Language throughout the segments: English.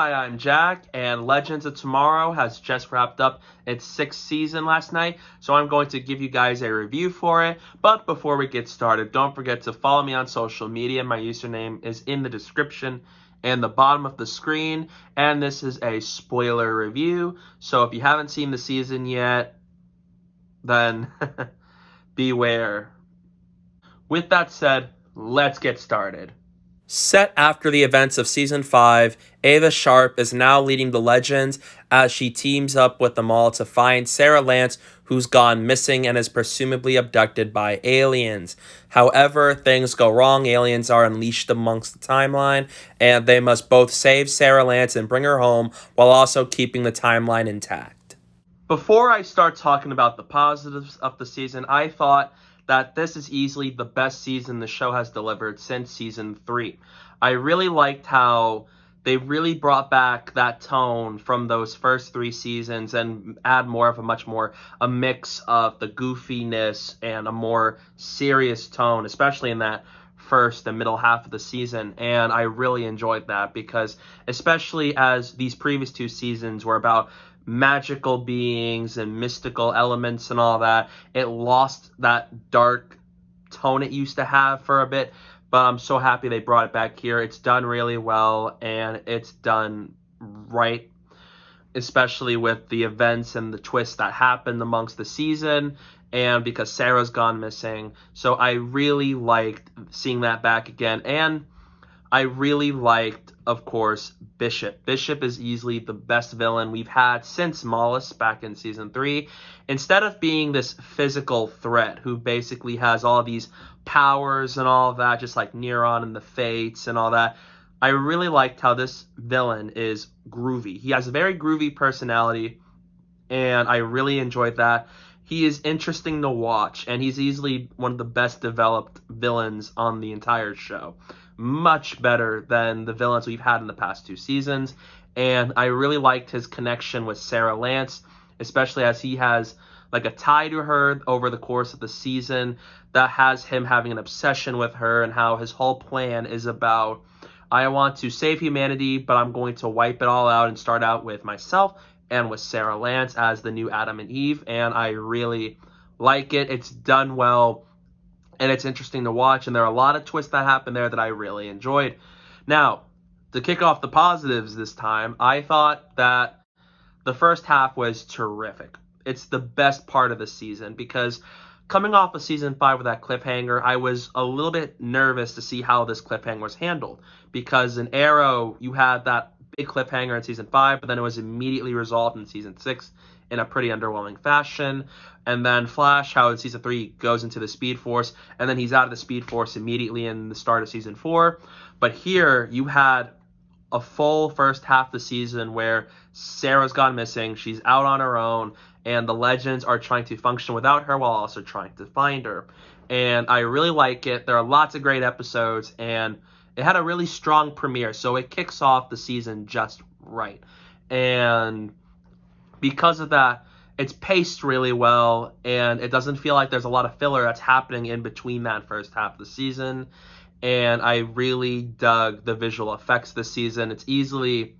Hi, I'm Jack, and Legends of Tomorrow has just wrapped up its 6th season last night, so I'm going to give you guys a review for it. But before we get started, don't forget to follow me on social media. My username is in the description and the bottom of the screen, and this is a spoiler review, so if you haven't seen the season yet, then beware. With that said, let's get started. Set after the events of Season 5, Ava Sharpe is now leading the Legends as she teams up with them all to find Sara Lance, who's gone missing and is presumably abducted by aliens. However, things go wrong. Aliens are unleashed amongst the timeline, and they must both save Sara Lance and bring her home while also keeping the timeline intact. Before I start talking about the positives of the season, I thought that this is easily the best season the show has delivered since Season 3. I really liked how they really brought back that tone from those first 3 seasons and add more of a mix of the goofiness and a more serious tone, especially in that first and middle half of the season. And I really enjoyed that because especially as these previous 2 seasons were about magical beings and mystical elements and all that, it lost that dark tone it used to have for a bit, but I'm so happy they brought it back here. It's done really well, and it's done right, especially with the events and the twists that happened amongst the season, and because Sara's gone missing. So I really liked seeing that back again, and I really liked, of course, Bishop. Bishop is easily the best villain we've had since Mollis back in Season 3. Instead of being this physical threat who basically has all these powers and all that, just like Neuron and the Fates and all that, I really liked how this villain is groovy. He has a very groovy personality, and I really enjoyed that. He is interesting to watch, and he's easily one of the best developed villains on the entire show. Much better than the villains we've had in the past 2 seasons, and I really liked his connection with Sara Lance, especially as he has like a tie to her over the course of the season that has him having an obsession with her, and how his whole plan is about, I want to save humanity, but I'm going to wipe it all out and start out with myself and with Sara Lance as the new Adam and Eve, and I really like it. It's done well, and it's interesting to watch, and there are a lot of twists that happen there that I really enjoyed. Now, to kick off the positives this time, I thought that the first half was terrific. It's the best part of the season because coming off of Season 5 with that cliffhanger, I was a little bit nervous to see how this cliffhanger was handled, because in Arrow, you had that big cliffhanger in Season 5, but then it was immediately resolved in Season 6 in a pretty underwhelming fashion. And then Flash, how in Season 3 goes into the Speed Force, and then he's out of the Speed Force immediately in the start of Season 4. But here, you had a full first half of the season where Sara's gone missing, she's out on her own, and the Legends are trying to function without her while also trying to find her. And I really like it. There are lots of great episodes, and it had a really strong premiere, so it kicks off the season just right. And because of that, it's paced really well, and it doesn't feel like there's a lot of filler that's happening in between that first half of the season. And I really dug the visual effects this season. It's easily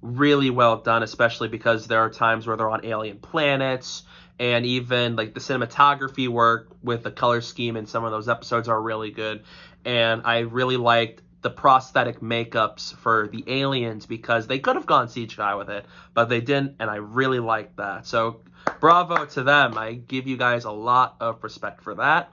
really well done, especially because there are times where they're on alien planets, and even like the cinematography work with the color scheme in some of those episodes are really good. And I really liked the prosthetic makeups for the aliens because they could have gone CGI with it, but they didn't, and I really liked that. So bravo to them. I give you guys a lot of respect for that.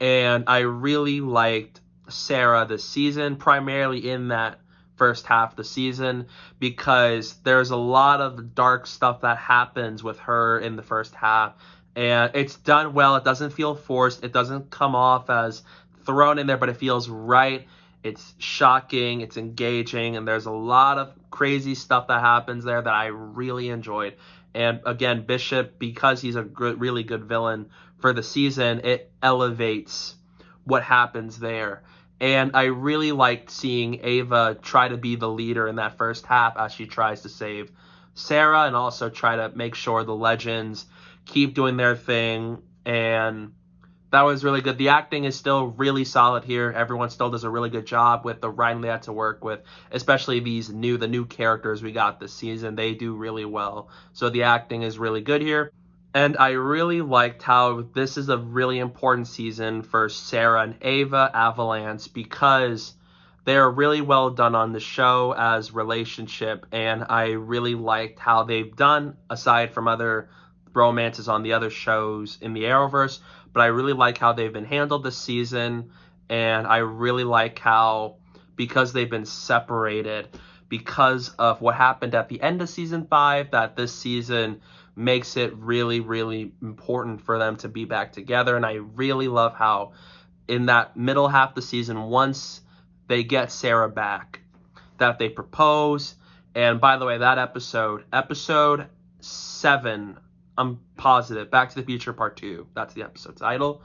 And I really liked Sara this season, primarily in that first half of the season, because there's a lot of dark stuff that happens with her in the first half, and it's done well. It doesn't feel forced. It doesn't come off as thrown in there, but it feels right. It's shocking, it's engaging, and there's a lot of crazy stuff that happens there that I really enjoyed. And again, Bishop, because he's a really good villain for the season, it elevates what happens there. And I really liked seeing Ava try to be the leader in that first half as she tries to save Sara and also try to make sure the Legends keep doing their thing and That was really good. The acting is still really solid here. Everyone still does a really good job with the writing they had to work with, especially the new characters we got this season. They do really well. So the acting is really good here. And I really liked how this is a really important season for Sara and Ava Avalanche because they're really well done on the show as relationship, and I really liked how they've done, aside from other romances on the other shows in the Arrowverse, but I really like how they've been handled this season, and I really like how, because they've been separated, because of what happened at the end of season 5, that this season makes it really, really important for them to be back together. And I really love how in that middle half of the season, once they get Sara back, that they propose. And by the way, that episode 7, I'm positive, Back to the Future Part 2, that's the episode title.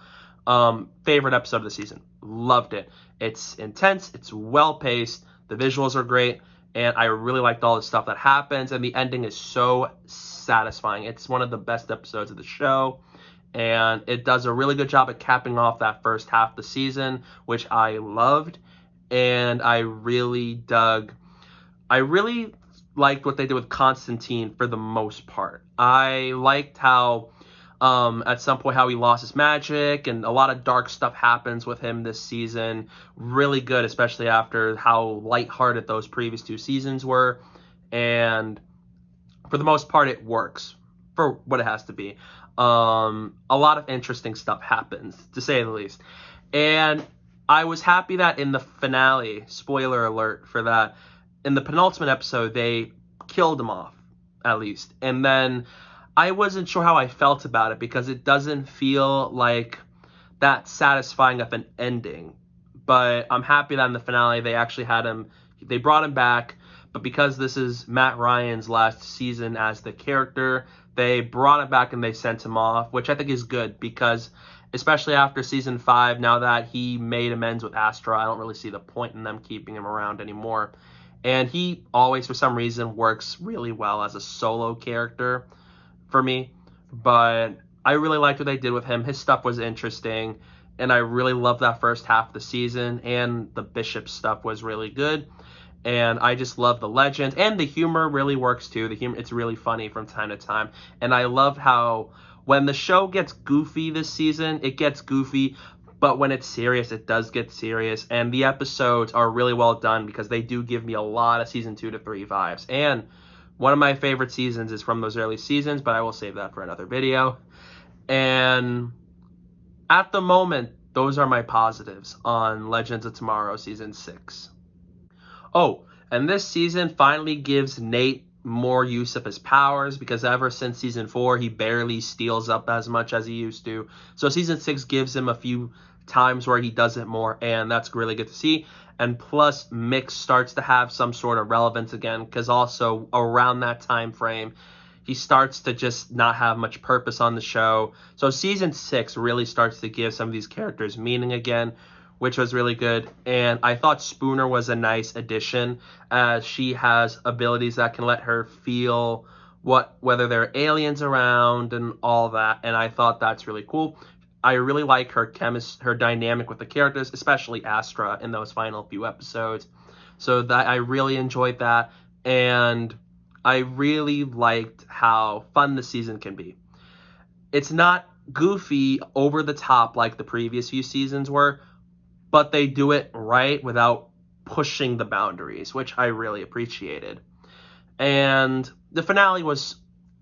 Favorite episode of the season. Loved it. It's intense, it's well paced, the visuals are great, and I really liked all the stuff that happens, and the ending is so satisfying. It's one of the best episodes of the show, and it does a really good job at capping off that first half of the season, which I loved, and I really liked what they did with Constantine for the most part. I liked how at some point how he lost his magic, and a lot of dark stuff happens with him this season. Really good, especially after how lighthearted those previous 2 seasons were. And for the most part, it works for what it has to be. A lot of interesting stuff happens, to say the least. And I was happy that in the finale, spoiler alert for that, in the penultimate episode, they killed him off, at least. And then I wasn't sure how I felt about it because it doesn't feel like that satisfying of an ending. But I'm happy that in the finale they actually had him, they brought him back. But because this is Matt Ryan's last season as the character, they brought him back and they sent him off, which I think is good because especially after season 5, now that he made amends with Astra, I don't really see the point in them keeping him around anymore. And he always, for some reason, works really well as a solo character for me. But I really liked what they did with him. His stuff was interesting, and I really loved that first half of the season, and the Bishop stuff was really good. And I just love the legend, and the humor really works too. The humor, it's really funny from time to time. And I love how when the show gets goofy this season, it gets goofy, but when it's serious, it does get serious. And the episodes are really well done because they do give me a lot of season 2 to 3 vibes. And one of my favorite seasons is from those early seasons, but I will save that for another video. And at the moment, those are my positives on Legends of Tomorrow Season 6. Oh, and this season finally gives Nate more use of his powers because ever since season 4, he barely steals up as much as he used to. So season 6 gives him a few times where he does it more, and that's really good to see. And plus, Mick starts to have some sort of relevance again because also around that time frame, he starts to just not have much purpose on the show. So season 6 really starts to give some of these characters meaning again, which was really good. And I thought Spooner was a nice addition as she has abilities that can let her feel whether there are aliens around and all that. And I thought that's really cool. I really like her dynamic with the characters, especially Astra in those final few episodes. So that I really enjoyed that. And I really liked how fun the season can be. It's not goofy over the top like the previous few seasons were, but they do it right without pushing the boundaries, which I really appreciated. And the finale was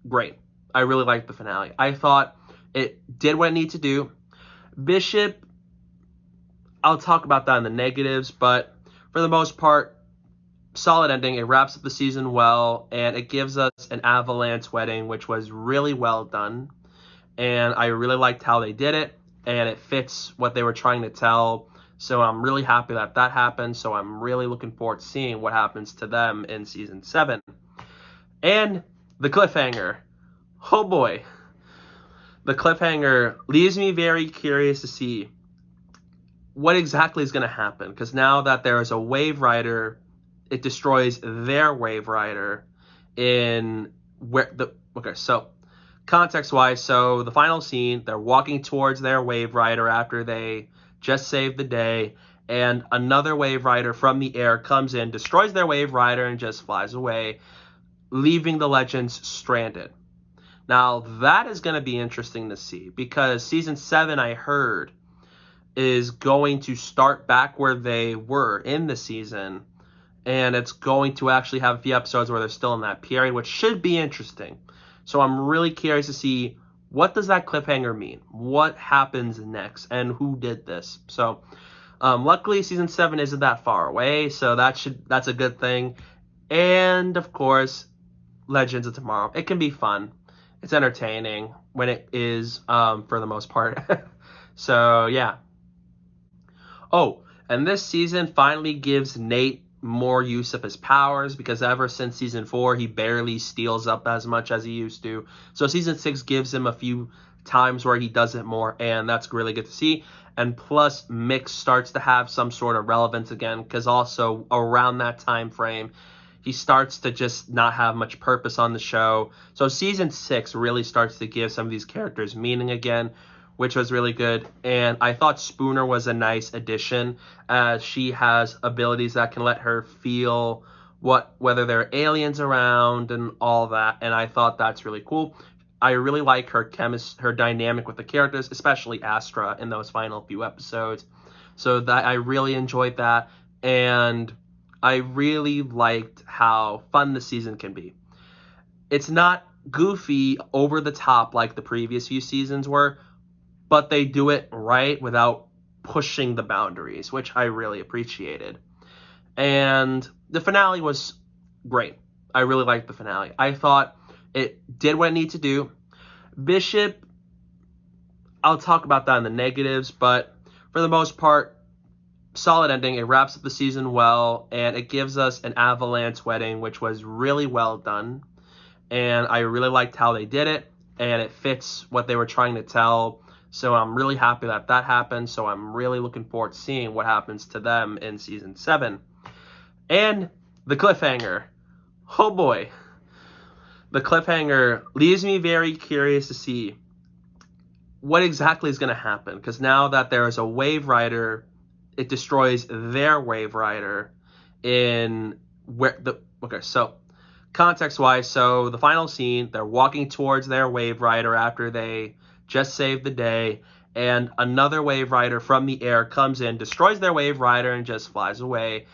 great. I really liked the finale. I thought it did what it needed to do. Bishop, I'll talk about that in the negatives, but for the most part, solid ending. It wraps up the season well, and it gives us an Avalanche wedding, which was really well done. And I really liked how they did it, and it fits what they were trying to tell. So I'm really happy that that happened. So I'm really looking forward to seeing what happens to them in season 7. And the cliffhanger. Oh boy. The cliffhanger leaves me very curious to see what exactly is going to happen. Because now that there is a Waverider, it destroys their Waverider in where the... Okay, so context-wise, so the final scene, they're walking towards their Waverider after they just saved the day, and another Waverider from the air comes in, destroys their Waverider, and just flies away, leaving the Legends stranded. Now, that is going to be interesting to see, because Season 7, I heard, is going to start back where they were in the season, and it's going to actually have a few episodes where they're still in that period, which should be interesting. So I'm really curious to see, what does that cliffhanger mean? What happens next? And who did this? So luckily Season 7 isn't that far away, so that's a good thing. And of course, Legends of Tomorrow. It can be fun. It's entertaining when it is, for the most part. So yeah. Oh, and this season finally gives Nate more use of his powers, because ever since Season 4, he barely steals up as much as he used to. So Season 6 gives him a few times where he does it more, and that's really good to see. And plus, Mick starts to have some sort of relevance again, because also around that time frame, he starts to just not have much purpose on the show. So Season 6 really starts to give some of these characters meaning again, which was really good. And I thought Spooner was a nice addition, as she has abilities that can let her feel whether there are aliens around and all that. And I thought that's really cool. I really like her dynamic with the characters, especially Astra in those final few episodes. So that I really enjoyed that. And I really liked how fun the season can be. It's not goofy over the top like the previous few seasons were, but they do it right without pushing the boundaries, which I really appreciated. And the finale was great. I really liked the finale. I thought it did what it needed to do. Bishop, I'll talk about that in the negatives, but for the most part, solid ending. It wraps up the season well, and it gives us an Avalanche wedding, which was really well done. And I really liked how they did it, and it fits what they were trying to tell. So I'm really happy that that happened. So I'm really looking forward to seeing what happens to them in Season 7. And the cliffhanger. Oh boy. The cliffhanger leaves me very curious to see what exactly is going to happen. Because now that there is a Waverider, it destroys their Waverider in where the... Okay, so context-wise, so the final scene, they're walking towards their Waverider after they just saved the day, and another Waverider from the air comes in, destroys their Waverider, and just flies away,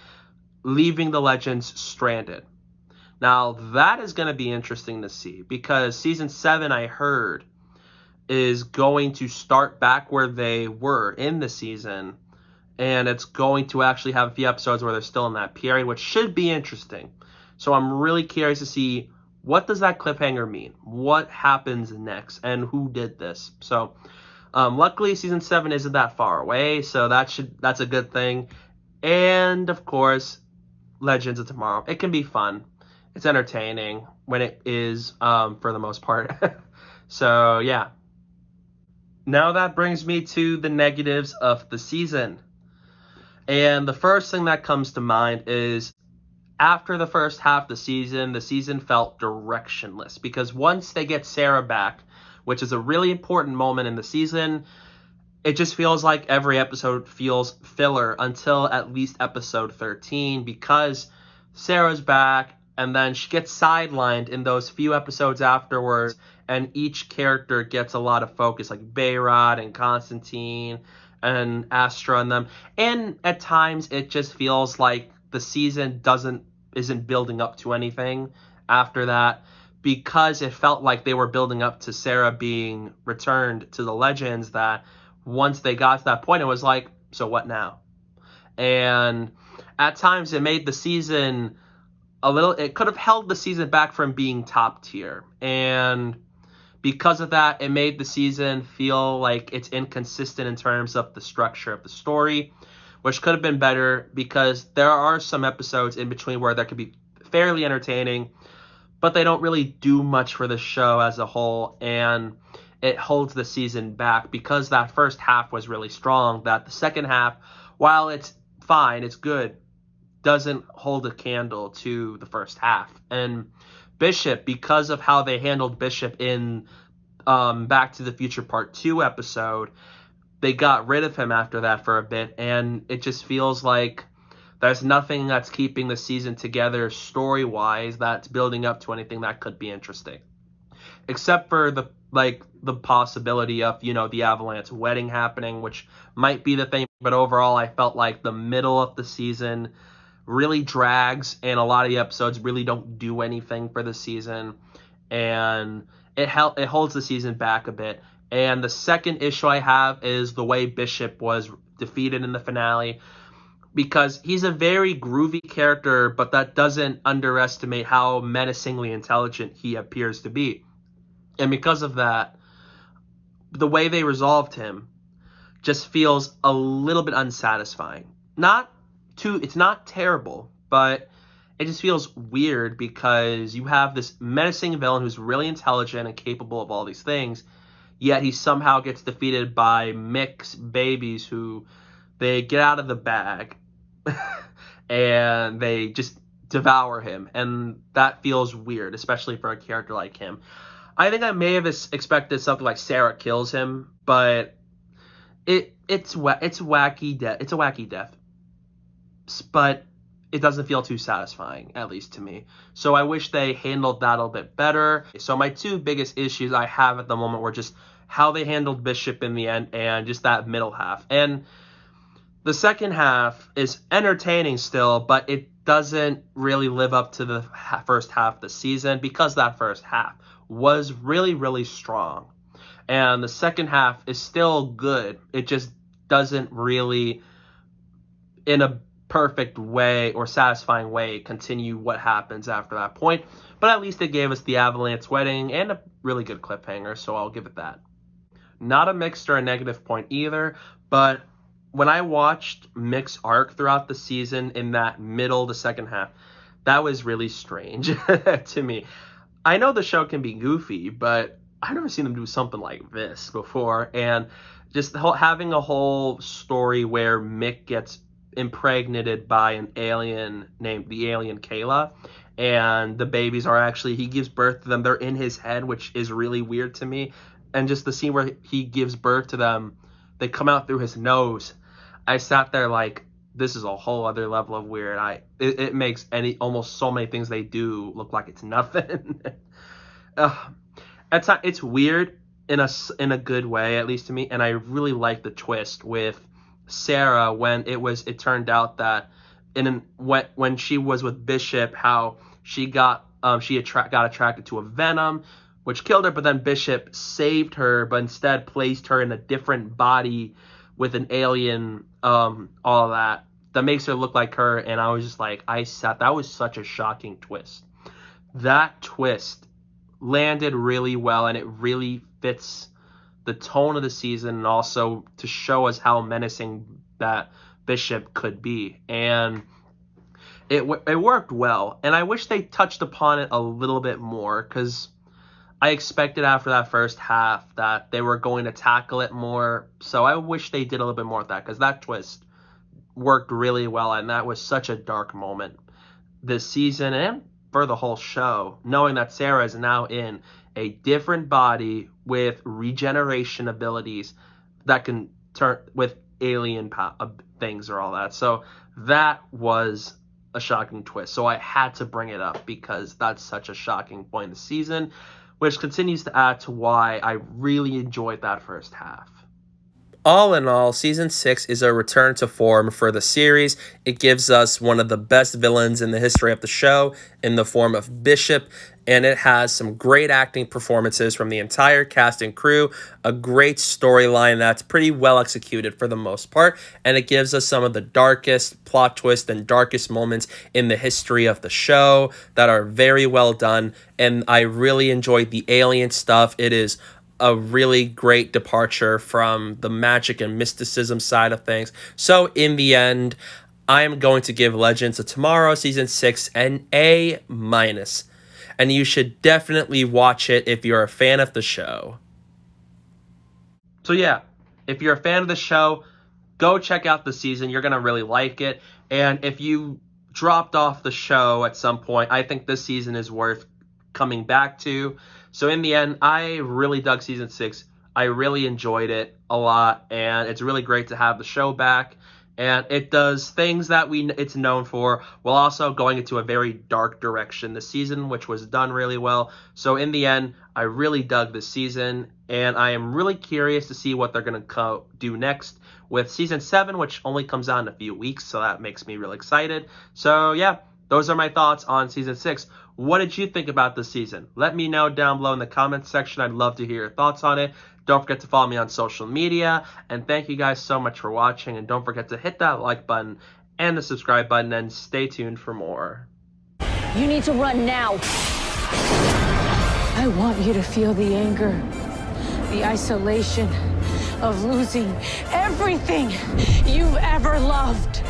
leaving the Legends stranded. Now, that is going to be interesting to see, because Season 7, I heard, is going to start back where they were in the season, and it's going to actually have a few episodes where they're still in that period, which should be interesting. So I'm really curious to see, what does that cliffhanger mean? What happens next? And who did this? So luckily Season 7 isn't that far away, so that's a good thing. And of course, Legends of Tomorrow. It can be fun. It's entertaining when it is, for the most part. So yeah. Now that brings me to the negatives of the season. And the first thing that comes to mind is, after the first half of the season felt directionless, because once they get Sara back, which is a really important moment in the season, it just feels like every episode feels filler until at least episode 13, because Sara's back, and then she gets sidelined in those few episodes afterwards, and each character gets a lot of focus, like Behrad and Constantine and Astra and them. And at times it just feels like the season isn't building up to anything after that, because it felt like they were building up to Sara being returned to the Legends, that once they got to that point, it was like, so what now? And at times it made the season it could have held the season back from being top tier. And because of that, it made the season feel like it's inconsistent in terms of the structure of the story, which could have been better, because there are some episodes in between where that could be fairly entertaining, but they don't really do much for the show as a whole, and it holds the season back, because that first half was really strong, that the second half, while it's fine, it's good, doesn't hold a candle to the first half. And Bishop, because of how they handled Bishop in Back to the Future Part 2 episode, they got rid of him after that for a bit, and it just feels like there's nothing that's keeping the season together story-wise that's building up to anything that could be interesting. Except for the possibility of, the Avalanche wedding happening, which might be the thing, but overall I felt like the middle of the season really drags, and a lot of the episodes really don't do anything for the season, and it holds the season back a bit. And the second issue I have is the way Bishop was defeated in the finale, because he's a very groovy character, but that doesn't underestimate how menacingly intelligent he appears to be. And because of that, the way they resolved him just feels a little bit unsatisfying. It's not terrible, but it just feels weird because you have this menacing villain who's really intelligent and capable of all these things, yet he somehow gets defeated by Mick's babies who they get out of the bag and they just devour him. And that feels weird, especially for a character like him. I think I may have expected something like Sara kills him, but it's wacky death. It's a wacky death, but it doesn't feel too satisfying, at least to me. So I wish they handled that a little bit better. So my two biggest issues I have at the moment were just how they handled Bishop in the end and just that middle half. And the second half is entertaining still, but it doesn't really live up to the first half of the season because that first half was really, really strong. And the second half is still good. It just doesn't really, in a perfect way or satisfying way, continue what happens after that point. But at least it gave us the Avalanche wedding and a really good cliffhanger, so I'll give it that. Not a mixed or a negative point either, but when I watched Mick's arc throughout the season in that middle, the second half, that was really strange to me. I know the show can be goofy, but I've never seen them do something like this before. And just having a whole story where Mick gets impregnated by an alien named the alien Kayla, and the babies are actually, he gives birth to them. They're in his head, which is really weird to me. And just the scene where he gives birth to them, they come out through his nose. I sat there like, this is a whole other level of weird. It makes almost so many things they do look like it's nothing. It's weird in a good way, at least to me. And I really like the twist with Sara when it turned out that when she was with Bishop, how she got attracted to a venom, which killed her. But then Bishop saved her, but instead placed her in a different body with an alien. All of that makes her look like her. And I was just like, that was such a shocking twist. That twist landed really well, and it really fits the tone of the season, and also to show us how menacing that Bishop could be. And it worked well, and I wish they touched upon it a little bit more, because I expected after that first half that they were going to tackle it more. So I wish they did a little bit more with that, because that twist worked really well, and that was such a dark moment this season and for the whole show, knowing that Sara is now in a different body with regeneration abilities that can turn with alien things or all that. So that was a shocking twist. So I had to bring it up because that's such a shocking point in the season, which continues to add to why I really enjoyed that first half. All in all, Season 6 is a return to form for the series. It gives us one of the best villains in the history of the show in the form of Bishop, and it has some great acting performances from the entire cast and crew, a great storyline that's pretty well executed for the most part, and it gives us some of the darkest plot twists and darkest moments in the history of the show that are very well done, and I really enjoyed the alien stuff. It is a really great departure from the magic and mysticism side of things. So in the end, I am going to give Legends of Tomorrow Season 6 an A-. And you should definitely watch it if you're a fan of the show. So yeah, if you're a fan of the show, go check out the season. You're going to really like it. And if you dropped off the show at some point, I think this season is worth coming back to. So in the end, I really dug season 6. I really enjoyed it a lot, and it's really great to have the show back. And it does things that it's known for, while also going into a very dark direction this season, which was done really well. So in the end, I really dug this season, and I am really curious to see what they're going to do next with season 7, which only comes out in a few weeks, so that makes me really excited. So yeah, those are my thoughts on season 6. What did you think about this season? Let me know down below in the comments section. I'd love to hear your thoughts on it. Don't forget to follow me on social media. And thank you guys so much for watching. And don't forget to hit that like button and the subscribe button. And stay tuned for more. You need to run now. I want you to feel the anger, the isolation of losing everything you've ever loved.